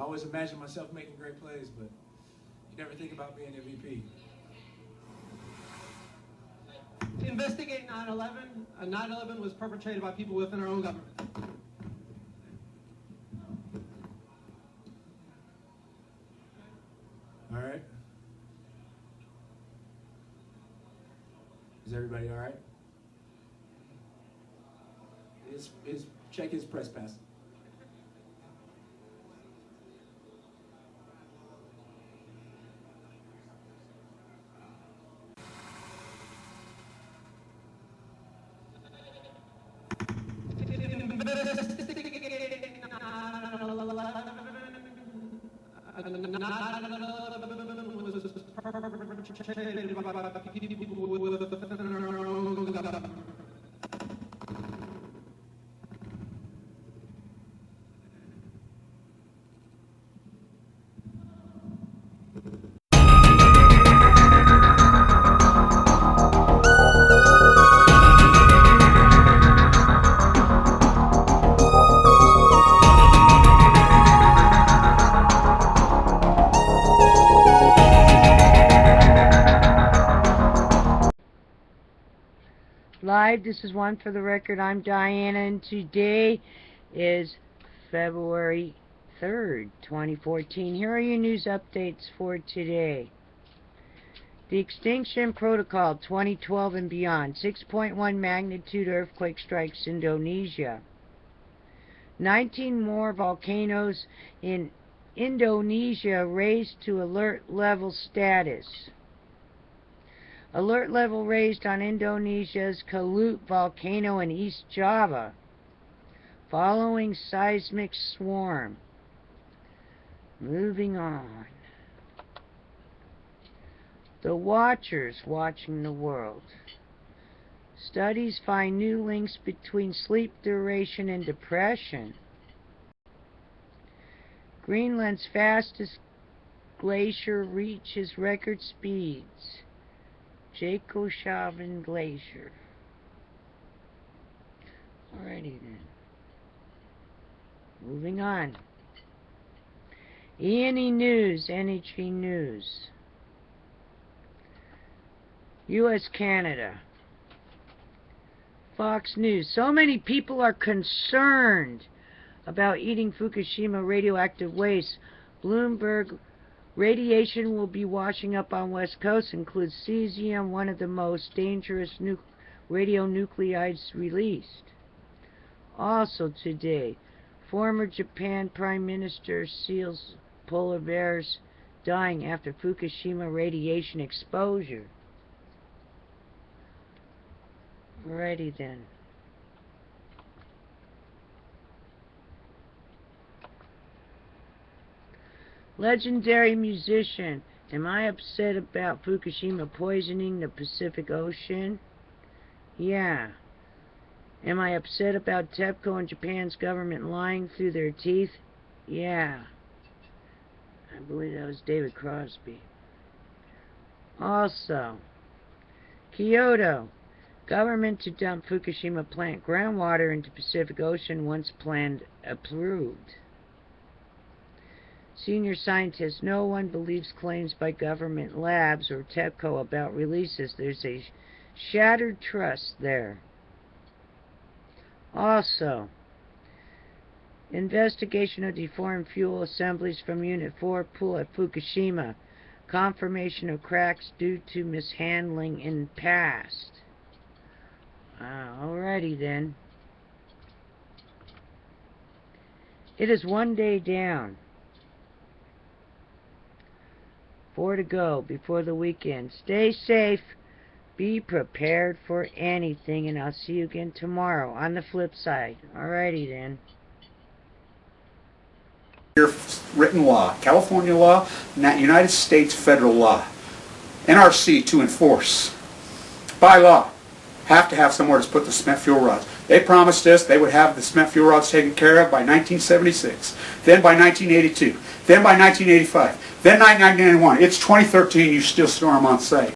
always imagine myself making great plays, but you never think about being MVP. Investigate 9/11. 9/11 was perpetrated by people within our own government. All right. Is everybody all right? Check his press pass. Live, this is One for the Record. I'm Diana, and today is February 3rd, 2014. Here are your news updates for today. The Extinction Protocol 2012 and beyond. 6.1 magnitude earthquake strikes Indonesia. 19 more volcanoes in Indonesia raised to alert level status. Alert level raised on Indonesia's Kalut volcano in East Java following seismic swarm. Moving on. The Watchers watching the world. Studies find new links between sleep duration and depression. Greenland's fastest glacier reaches record speeds. Jakoshaven Glacier. Alrighty then. Moving on. E&E News, NHE News. U.S. Canada. Fox News. So many people are concerned about eating Fukushima radioactive waste. Bloomberg. Radiation will be washing up on West Coast, includes cesium, one of the most dangerous radionuclides released. Also today, former Japan Prime Minister seals polar bears dying after Fukushima radiation exposure. Alrighty then. Legendary musician. Am I upset about Fukushima poisoning the Pacific Ocean? Yeah. Am I upset about TEPCO and Japan's government lying through their teeth? Yeah. I believe that was David Crosby. Also, Kyoto. Government to dump Fukushima plant groundwater into Pacific Ocean once planned approved. Senior scientists, no one believes claims by government labs or TEPCO about releases. There's a shattered trust there. Also, investigation of deformed fuel assemblies from Unit 4 pool at Fukushima. Confirmation of cracks due to mishandling in past. Alrighty then. It is one day down. 4 to go before the weekend. Stay safe. Be prepared for anything, and I'll see you again tomorrow on the flip side. Alrighty then. Written law, California law, United States federal law. NRC to enforce. By law, have to have somewhere to put the cement fuel rods. They promised us they would have the cement fuel rods taken care of by 1976, then by 1982, then by 1985, then 1991. It's 2013, you still store them on site.